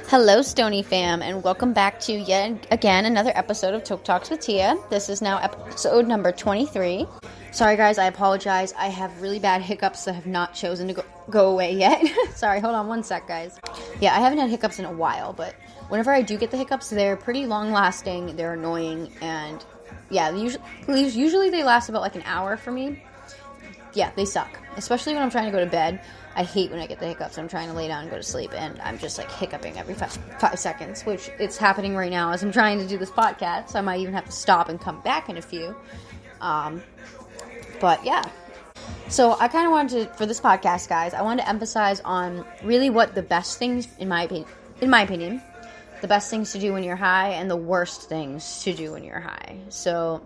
Hello, Stoney fam, and welcome back to yet again another episode of TokeTalks with Tia. This is now episode number 23. Sorry, guys, I apologize. I have really bad hiccups that have not chosen to go away yet. Sorry, hold on one sec, guys. Yeah, I haven't had hiccups in a while, but whenever I do get the hiccups, they're pretty long-lasting, they're annoying, and yeah, usually they last about like an hour for me. Yeah, they suck, especially when I'm trying to go to bed. I hate when I get the hiccups. I'm trying to lay down and go to sleep, and I'm just like hiccuping every 5 seconds, which it's happening right now as I'm trying to do this podcast, so I might even have to stop and come back in a few. But yeah. So I kind of wanted to, for this podcast, guys, I wanted to emphasize on really what the best things, in my opinion, the best things to do when you're high and the worst things to do when you're high. So,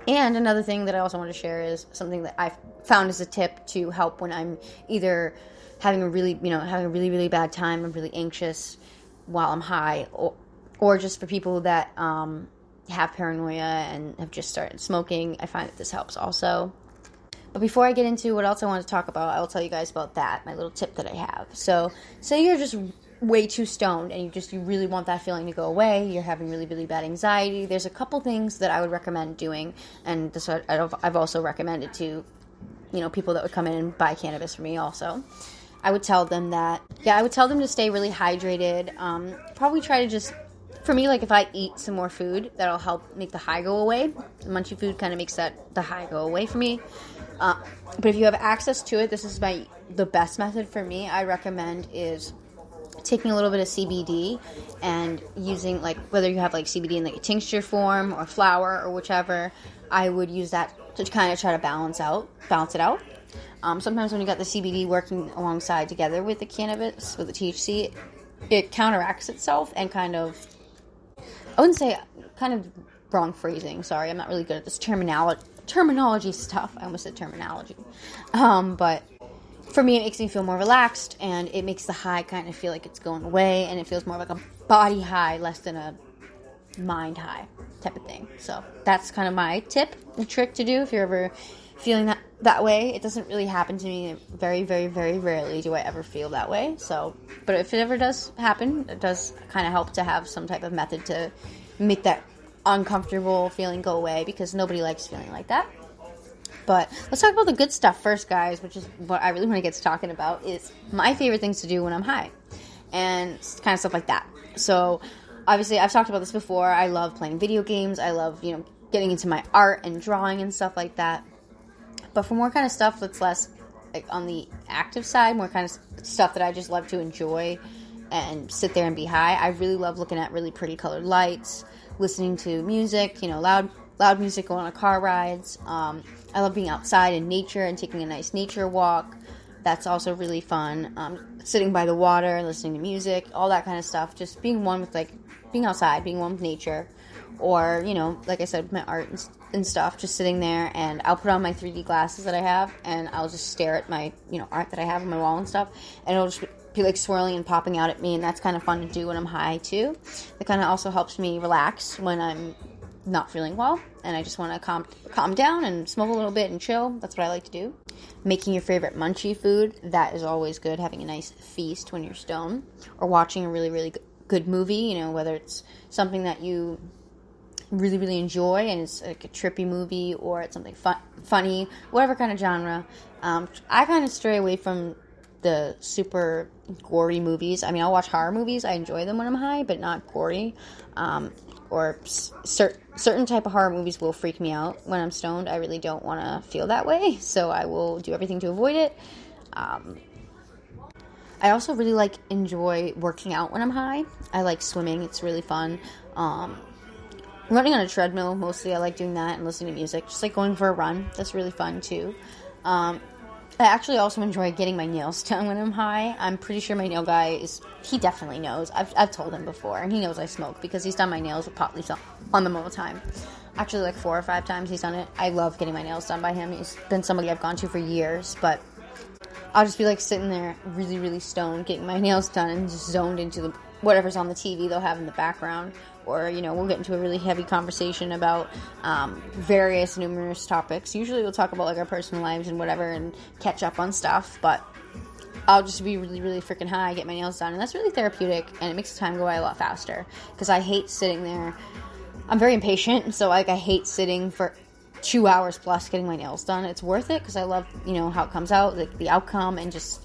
and another thing that I also want to share is something that I've found as a tip to help when I'm either having a really bad time, I'm really anxious while I'm high, or just for people that have paranoia and have just started smoking. I find that this helps also. But before I get into what else I want to talk about, I will tell you guys about that, my little tip that I have. So, say you're just way too stoned and you really want that feeling to go away, you're having really, really bad anxiety, there's a couple things that I would recommend doing, and this I've also recommended to, people that would come in and buy cannabis for me also. I would tell them to stay really hydrated, probably try to just, for me, like if I eat some more food, that'll help make the high go away. Munchy food kind of makes the high go away for me. But if you have access to it, this is the best method for me, I recommend is taking a little bit of CBD and using, like, whether you have like CBD in like a tincture form or flower or whichever, I would use that to kind of try to balance it out. Sometimes when you got the CBD working alongside together with the cannabis, with the THC, it counteracts itself and kind of wrong phrasing. Sorry, I'm not really good at this terminology stuff. I almost said terminology. But for me, it makes me feel more relaxed, and it makes the high kind of feel like it's going away, and it feels more like a body high, less than a mind high type of thing. So that's kind of my tip and trick to do if you're ever feeling that way. It doesn't really happen to me. Very, very, very rarely do I ever feel that way. So, but if it ever does happen, it does kind of help to have some type of method to make that uncomfortable feeling go away, because nobody likes feeling like that. But let's talk about the good stuff first, guys, which is what I really want to get to talking about, is my favorite things to do when I'm high and kind of stuff like that. So obviously I've talked about this before. I love playing video games. I love, getting into my art and drawing and stuff like that. But for more kind of stuff that's less like on the active side, more kind of stuff that I just love to enjoy and sit there and be high, I really love looking at really pretty colored lights, listening to music, loud music, going on car rides. I love being outside in nature and taking a nice nature walk. That's also really fun. Sitting by the water, listening to music, all that kind of stuff. Just being one with, being outside, being one with nature. Or, like I said, with my art and stuff, just sitting there, and I'll put on my 3D glasses that I have, and I'll just stare at my, art that I have on my wall and stuff, and it'll just be like swirling and popping out at me, and that's kind of fun to do when I'm high, too. It kind of also helps me relax when I'm not feeling well, and I just want to calm down and smoke a little bit and chill. That's what I like to do. Making your favorite munchy food, that is always good. Having a nice feast when you're stoned, or watching a really, really good movie, whether it's something that you really, really enjoy and it's like a trippy movie, or it's something funny, whatever kind of genre. I kind of stray away from the super gory movies. I mean, I'll watch horror movies. I enjoy them when I'm high, but not gory. Or certain type of horror movies will freak me out when I'm stoned. I really don't want to feel that way, so I will do everything to avoid it. I also really enjoy working out when I'm high. I like swimming. It's really fun. Running on a treadmill, mostly. I like doing that and listening to music. Just going for a run. That's really fun, too. I actually also enjoy getting my nails done when I'm high. I'm pretty sure my nail guy he definitely knows. I've told him before, and he knows I smoke because he's done my nails with pot leaves on them all the time. Actually, 4 or 5 times he's done it. I love getting my nails done by him. He's been somebody I've gone to for years, but I'll just be sitting there really, really stoned, getting my nails done and just zoned into whatever's on the TV they'll have in the background, or, you know, we'll get into a really heavy conversation about various numerous topics. Usually we'll talk about, like, our personal lives and whatever and catch up on stuff, but I'll just be really, really freaking high, get my nails done, and that's really therapeutic, and it makes the time go by a lot faster, because I hate sitting there. I'm very impatient, so, like, I hate sitting for 2 hours plus getting my nails done. It's worth it, because I love, you know, how it comes out, like, the outcome, and just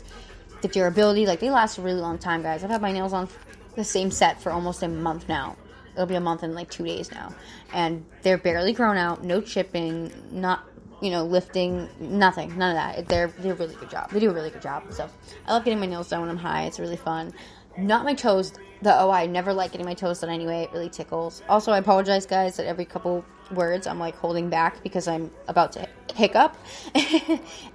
the durability. Like, they last a really long time, guys. I've had my nails on the same set for almost a month now. It'll be a month in, like, 2 days now, and they're barely grown out, no chipping, not, you know, lifting, nothing, none of that. They're a really good job. They do a really good job. So I love getting my nails done when I'm high. It's really fun. Not my toes, I never like getting my toes done anyway. It really tickles. Also, I apologize, guys, that every couple words I'm, like, holding back because I'm about to hiccup.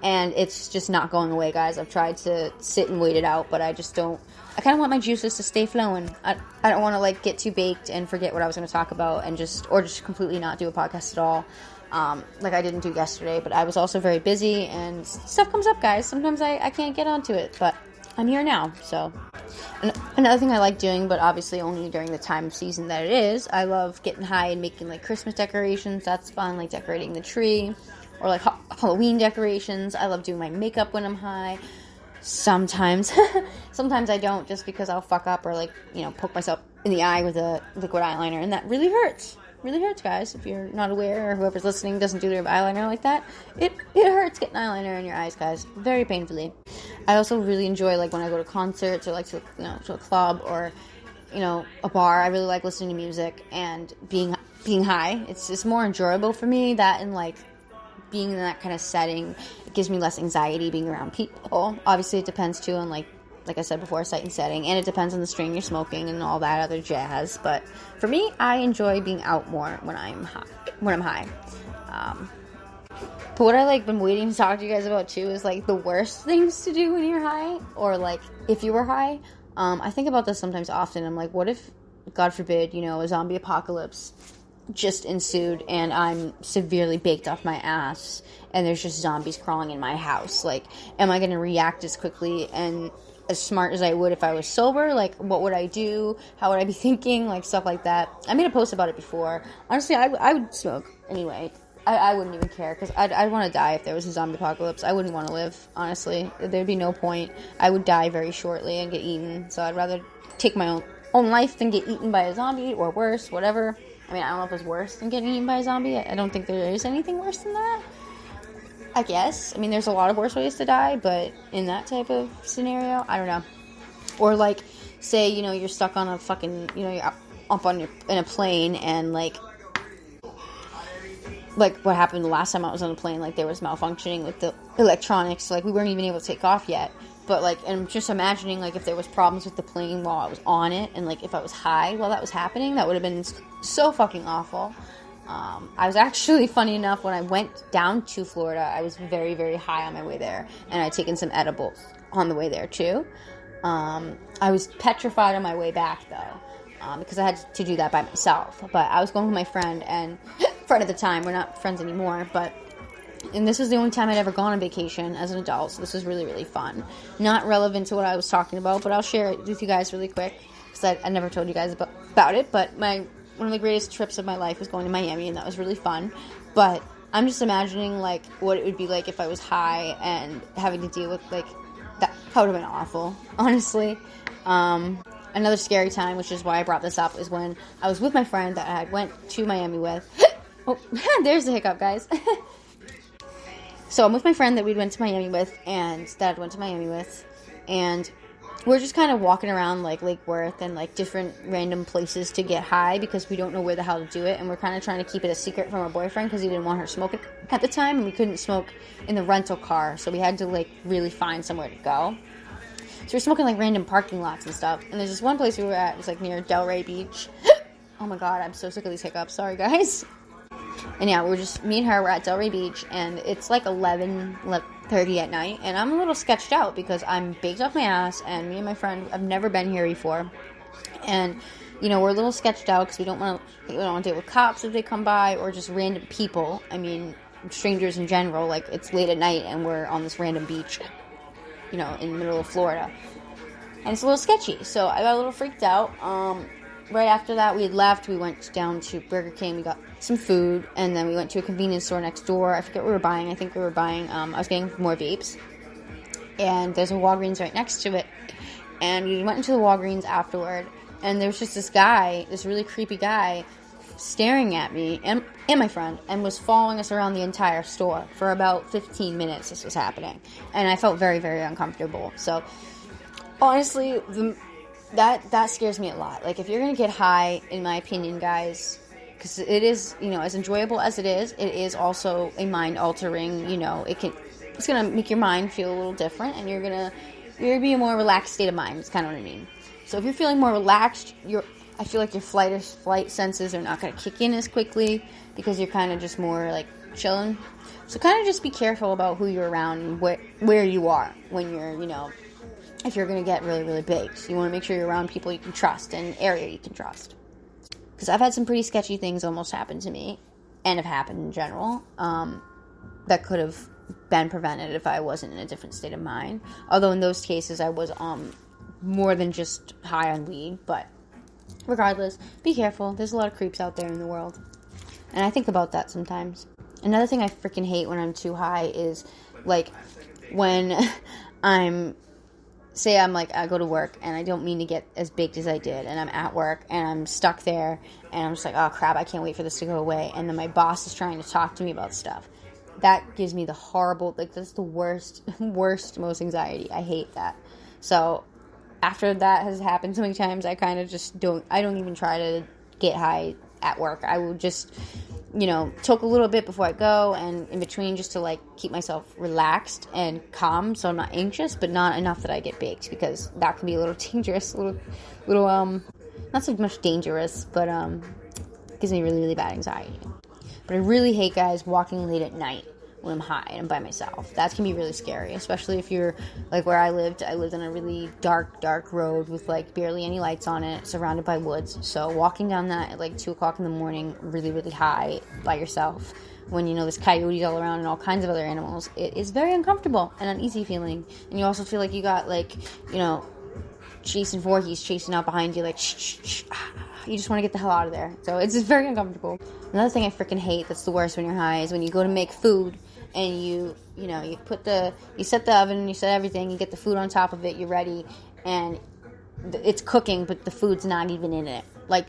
And it's just not going away, guys. I've tried to sit and wait it out, but I just don't. I kind of want my juices to stay flowing. I don't want to, like, get too baked and forget what I was going to talk about and just completely not do a podcast at all. Like I didn't do yesterday, but I was also very busy, and stuff comes up, guys. Sometimes I can't get onto it, but I'm here now. So another thing I like doing, but obviously only during the time of season that it is, I love getting high and making, like, Christmas decorations. That's fun, like decorating the tree, or like Halloween decorations. I love doing my makeup when I'm high. Sometimes I don't, just because I'll fuck up or, like, you know, poke myself in the eye with a liquid eyeliner, and that really hurts. Really hurts, guys. If you're not aware, or whoever's listening doesn't do their eyeliner like that, it hurts getting eyeliner in your eyes, guys, very painfully. I also really enjoy, like, when I go to concerts or, like, to a club or, you know, a bar. I really like listening to music and being high. It's just more enjoyable for me, that, and, like, being in that kind of setting. It gives me less anxiety being around people. Obviously, it depends too on, like I said before, site and setting, and it depends on the strain you're smoking and all that other jazz. But for me, I enjoy being out more when I'm high. But what I, like, been waiting to talk to you guys about too is, like, the worst things to do when you're high, or, like, if you were high. I think about this sometimes often. I'm like, what if, God forbid, you know, a zombie apocalypse just ensued and I'm severely baked off my ass and there's just zombies crawling in my house? Like, am I going to react as quickly and as smart as I would if I was sober? Like, what would I do? How would I be thinking? Like, stuff like that. I made a post about it before. Honestly, I would smoke anyway. I wouldn't even care, because I'd want to die if there was a zombie apocalypse. I wouldn't want to live, honestly. There'd be no point. I would die very shortly and get eaten, so I'd rather take my own life than get eaten by a zombie, or worse, whatever. I mean, I don't know if it's worse than getting eaten by a zombie. I don't think there is anything worse than that. I guess. I mean, there's a lot of worse ways to die, but in that type of scenario, I don't know. Or, like, say, you know, you're stuck on a fucking, you know, you're up in a plane, and, like what happened the last time I was on a plane, like, there was malfunctioning with the electronics, so, like, we weren't even able to take off yet. But, like, and I'm just imagining, like, if there was problems with the plane while I was on it, and, like, if I was high while that was happening, that would have been so fucking awful. I was actually, funny enough, when I went down to Florida, I was very, very high on my way there, and I'd taken some edibles on the way there, too. I was petrified on my way back, though, because I had to do that by myself. But I was going with my friend, and friend at the time, we're not friends anymore, and this was the only time I'd ever gone on vacation as an adult, so this was really, really fun. Not relevant to what I was talking about, but I'll share it with you guys really quick, because I never told you guys about it, but one of the greatest trips of my life was going to Miami, and that was really fun. But I'm just imagining, like, what it would be like if I was high and having to deal with, like, that would have been awful, honestly. Another scary time, which is why I brought this up, is when I was with my friend that I went to Miami with. Oh, there's the hiccup, guys. So I'm with my friend that we went to Miami with, and Dad went to Miami with, and we're just kind of walking around, like, Lake Worth and, like, different random places to get high, because we don't know where the hell to do it, and we're kind of trying to keep it a secret from our boyfriend, because he didn't want her smoking at the time, and we couldn't smoke in the rental car, so we had to, like, really find somewhere to go. So we're smoking, like, random parking lots and stuff, and there's this one place we were at, it was, like, near Delray Beach. Oh my god, I'm so sick of these hiccups, sorry guys. And yeah, me and her were at Delray Beach, and it's like 11:30 at night, and I'm a little sketched out because I'm baked off my ass, and me and my friend have never been here before, and, you know, we're a little sketched out because we don't want to deal with cops if they come by, or just random people. I mean, strangers in general. Like, it's late at night, and we're on this random beach, you know, in the middle of Florida. and it's a little sketchy. So I got a little freaked out. Right after that, we had left. We went down to Burger King. We got some food, and then we went to a convenience store next door. I forget what we were buying. I think we were buying, I was getting more vapes. And there's a Walgreens right next to it. And we went into the Walgreens afterward, and there was just this guy, this really creepy guy, staring at me and my friend, and was following us around the entire store for about 15 minutes. This was happening. And I felt very, very uncomfortable. So, honestly, that scares me a lot. Like, if you're going to get high, in my opinion, guys, because it is, as enjoyable as it is also a mind-altering, it's going to make your mind feel a little different, and you're going to be in a more relaxed state of mind. That's kind of what I mean. So if you're feeling more relaxed, I feel like your flight senses are not going to kick in as quickly, because you're kind of just more, like, chilling. So kind of just be careful about who you're around and where you are when you're, if you're going to get really, really baked. So you want to make sure you're around people you can trust and an area you can trust. Because I've had some pretty sketchy things almost happen to me, and have happened in general, that could have been prevented if I wasn't in a different state of mind. Although in those cases I was more than just high on weed. But regardless, be careful. There's a lot of creeps out there in the world. And I think about that sometimes. Another thing I freaking hate when I'm too high is, like, when I go to work and I don't mean to get as baked as I did, and I'm at work and I'm stuck there and I'm just like, oh crap, I can't wait for this to go away, and then my boss is trying to talk to me about stuff. That gives me the horrible, like, that's the worst, most anxiety. I hate that. So after that has happened so many times, I kind of just don't even try to get high at work. I will just, toke a little bit before I go, and in between, just to, like, keep myself relaxed and calm so I'm not anxious, but not enough that I get baked, because that can be a little dangerous, not so much dangerous, but gives me really, really bad anxiety. But I really hate, guys, walking late at night when I'm high and I'm by myself. That can be really scary, especially if you're, like, where I lived on a really dark road with, like, barely any lights on it, surrounded by woods. So walking down that at, like, 2 o'clock in the morning, really, really high by yourself, when, there's coyotes all around and all kinds of other animals, it is very uncomfortable and uneasy feeling. And you also feel like you got, like, Jason Voorhees chasing out behind you, like, shh. You just want to get the hell out of there. So it's just very uncomfortable. Another thing I freaking hate that's the worst when you're high is when you go to make food and you set the oven, you set everything, you get the food on top of it, you're ready, and it's cooking, but the food's not even in it. Like,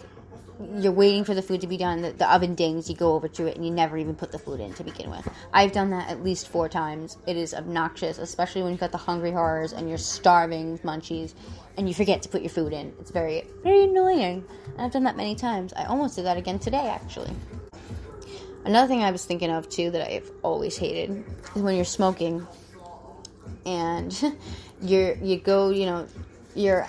you're waiting for the food to be done, the oven dings, you go over to it, and you never even put the food in to begin with. I've done that at least 4 times. It is obnoxious, especially when you've got the hungry horrors and you're starving with munchies, and you forget to put your food in. It's very, very annoying. And I've done that many times. I almost did that again today, actually. Another thing I was thinking of, too, that I've always hated is when you're smoking and you're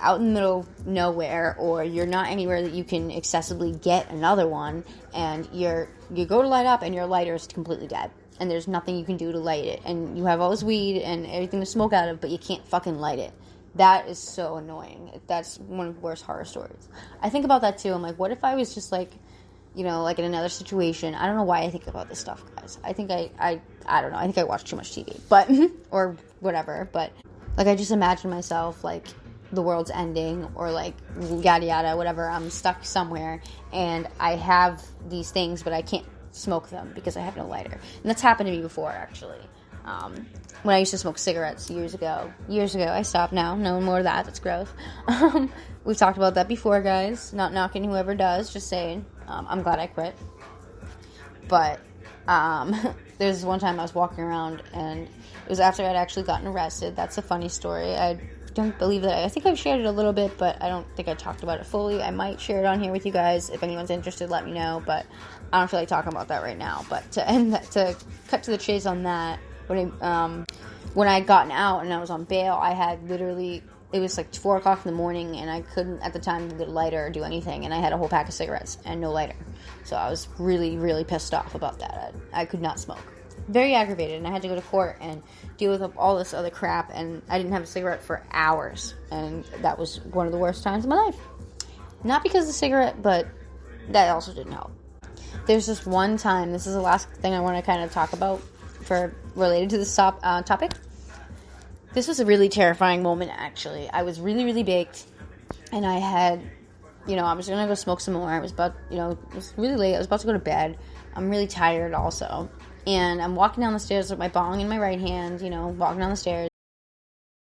out in the middle of nowhere, or you're not anywhere that you can accessibly get another one, and you go to light up and your lighter is completely dead. And there's nothing you can do to light it. And you have all this weed and everything to smoke out of, but you can't fucking light it. That is so annoying. That's one of the worst horror stories. I think about that too. I'm like, what if I was just like, like in another situation? I don't know why I think about this stuff, guys. I think I don't know. I think I watch too much TV, but, or whatever. But, like, I just imagine myself, like, the world's ending, or, like, yada yada, whatever. I'm stuck somewhere and I have these things, but I can't smoke them because I have no lighter. And that's happened to me before, actually. When I used to smoke cigarettes years ago. I stopped now. No more of that. That's gross. We've talked about that before, guys. Not knocking whoever does. Just saying. I'm glad I quit. But there's one time I was walking around, and it was after I'd actually gotten arrested. That's a funny story. I don't believe that. I think I've shared it a little bit, but I don't think I talked about it fully. I might share it on here with you guys. If anyone's interested, let me know. But I don't feel like talking about that right now. But to cut to the chase on that, when I had gotten out and I was on bail, I had literally, it was like 4 o'clock in the morning, and I couldn't at the time get a lighter or do anything, and I had a whole pack of cigarettes and no lighter. So I was really, really pissed off about that. I could not smoke. Very aggravated, and I had to go to court and deal with all this other crap, and I didn't have a cigarette for hours, and that was one of the worst times of my life. Not because of the cigarette, but that also didn't help. There's this one time, this is the last thing I want to kind of talk about related to this topic. This was a really terrifying moment, actually. I was really, really baked, and I had, I was going to go smoke some more. I was about, it was really late. I was about to go to bed. I'm really tired also. And I'm walking down the stairs with my bong in my right hand, walking down the stairs.